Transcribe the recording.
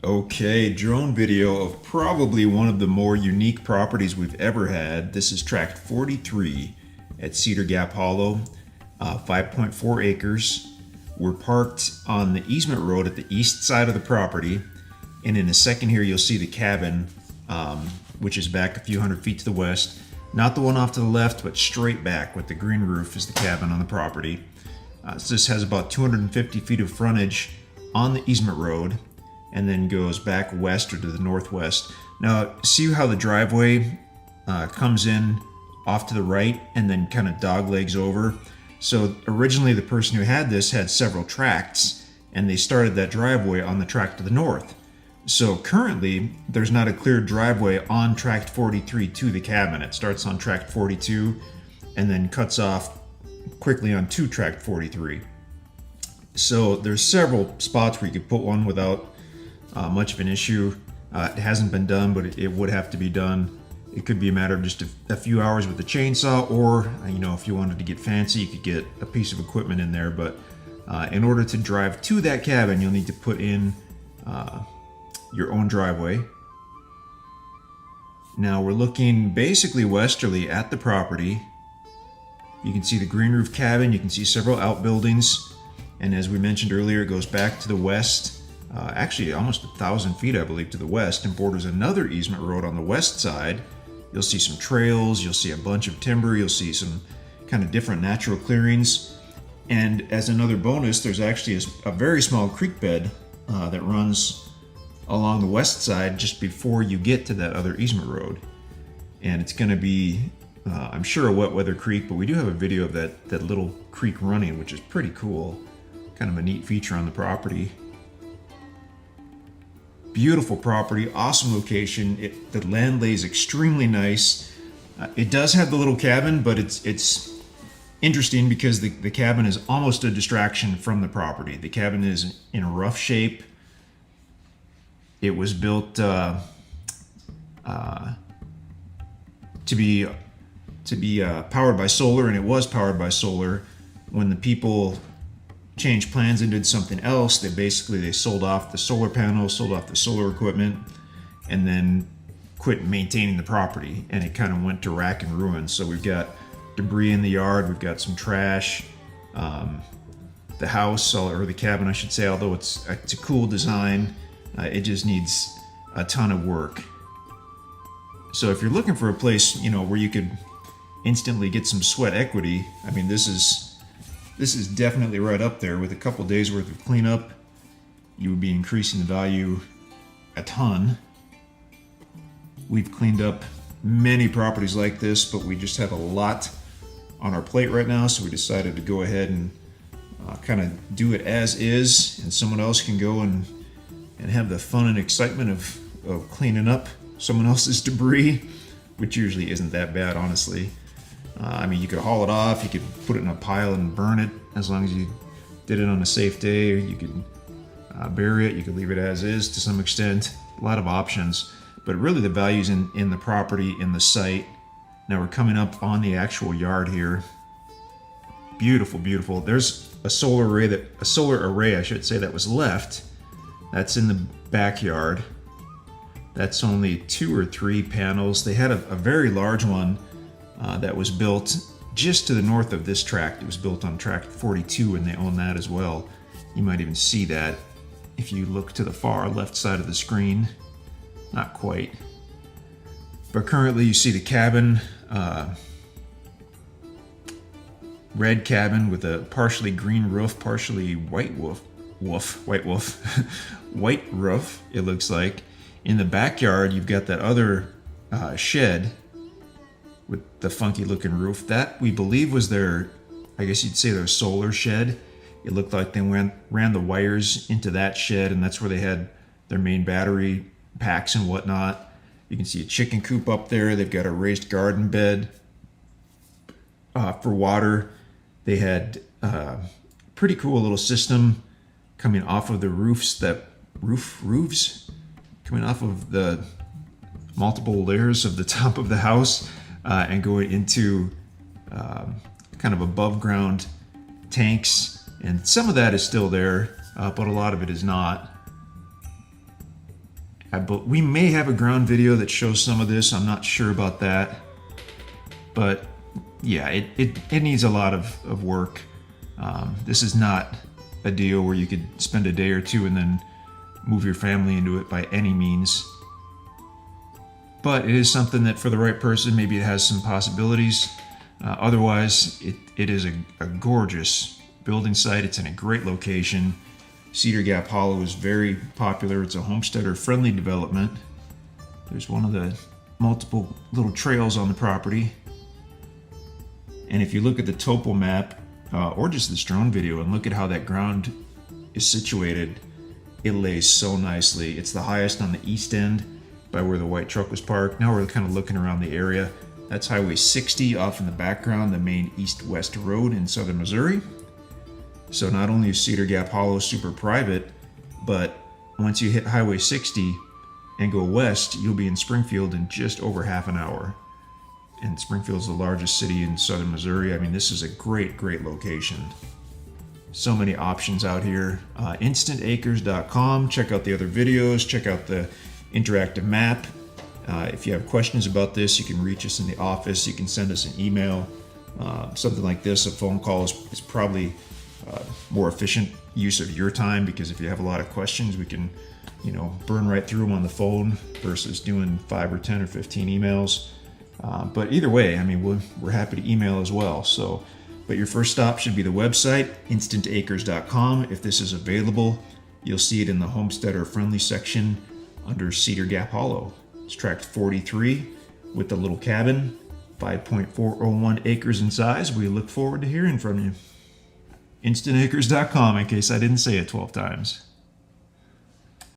Okay, drone video of probably one of the more unique properties we've ever had. This is tract 43 at Cedar Gap Hollow, 5.4 acres. We're parked on the easement road at the east side of the property, and in a second here you'll see the cabin, which is back a few hundred feet to the west. Not the one off to the left, but straight back with the green roof is the cabin on the property. So this has about 250 feet of frontage on the easement road, and then goes back west or to the northwest. Now, see how the driveway comes in off to the right and then kind of doglegs over? So originally the person who had this had several tracts, and they started that driveway on the tract to the north. So currently, there's not a clear driveway on tract 43 to the cabin. It starts on tract 42 and then cuts off quickly on to tract 43. So there's several spots where you could put one without much of an issue. It hasn't been done, but it would have to be done. It could be a matter of just a few hours with the chainsaw, or if you wanted to get fancy, you could get a piece of equipment in there. But in order to drive to that cabin, you'll need to put in your own driveway. Now we're looking basically westerly at the property. You can see the green roof cabin, you can see several outbuildings, and as we mentioned earlier, it goes back to the west. Actually almost 1,000 feet, I believe, to the west, and borders another easement road on the west side. You'll see some trails, you'll see a bunch of timber, you'll see some kind of different natural clearings. And as another bonus, there's actually a very small creek bed that runs along the west side just before you get to that other easement road. And it's going to be, I'm sure, a wet weather creek, but we do have a video of that little creek running, which is pretty cool. Kind of a neat feature on the property. Beautiful property, awesome location. The land lays extremely nice. It does have the little cabin, but it's interesting because the cabin is almost a distraction from the property. The cabin is in a rough shape. It was built to be powered by solar, and it was powered by solar. When the people changed plans and did something else, they sold off the solar panels, sold off the solar equipment, and then quit maintaining the property, and it kind of went to rack and ruin. So we've got debris in the yard, we've got some trash. The house, or the cabin I should say, although it's a cool design, it just needs a ton of work. So if you're looking for a place where you could instantly get some sweat equity, I mean, this is definitely right up there. With a couple days worth of cleanup, you would be increasing the value a ton. We've cleaned up many properties like this, but we just have a lot on our plate right now, so we decided to go ahead and kind of do it as is, and someone else can go and have the fun and excitement of cleaning up someone else's debris, which usually isn't that bad, honestly. I mean, you could haul it off, you could put it in a pile and burn it as long as you did it on a safe day, or you could bury it, you could leave it as is to some extent. A lot of options, but really the value's in the property, in the site. Now we're coming up on the actual yard here. Beautiful, beautiful. There's a solar array, I should say, that was left. That's in the backyard. That's only 2 or 3 panels. They had a very large one that was built just to the north of this tract. It was built on tract 42, and they own that as well. You might even see that if you look to the far left side of the screen. Not quite. But currently you see the cabin, red cabin with a partially green roof, partially white roof, it looks like. In the backyard, you've got that other shed with the funky looking roof. That, we believe, was their, I guess you'd say, their solar shed. It looked like they ran the wires into that shed, and that's where they had their main battery packs and whatnot. You can see a chicken coop up there. They've got a raised garden bed for water. They had a pretty cool little system coming off of the roofs, coming off of the multiple layers of the top of the house, and going into kind of above ground tanks. And some of that is still there, but a lot of it is not. We may have a ground video that shows some of this. I'm not sure about that. But yeah, it needs a lot of work. This is not a deal where you could spend a day or two and then move your family into it by any means. But it is something that for the right person, maybe it has some possibilities. Otherwise, it is a gorgeous building site. It's in a great location. Cedar Gap Hollow is very popular. It's a homesteader-friendly development. There's one of the multiple little trails on the property. And if you look at the topo map, or just this drone video, and look at how that ground is situated, it lays so nicely. It's the highest on the east end by where the white truck was parked. Now we're kind of looking around the area. That's Highway 60 off in the background, the main east-west road in southern Missouri. So not only is Cedar Gap Hollow super private, but once you hit Highway 60 and go west, you'll be in Springfield in just over half an hour. And Springfield's the largest city in southern Missouri. I mean, this is a great, great location. So many options out here. Instantacres.com. Check out the other videos. Check out the interactive map. If you have questions about this, you can reach us in the office. You can send us an email. Something like this, a phone call is probably more efficient use of your time, because if you have a lot of questions, we can, burn right through them on the phone versus doing 5 or 10 or 15 emails. But either way, I mean, we're happy to email as well. So, but your first stop should be the website, instantacres.com. If this is available, you'll see it in the homesteader friendly section under Cedar Gap Hollow. It's tract 43 with the little cabin, 5.401 acres in size. We look forward to hearing from you. Instantacres.com, in case I didn't say it 12 times.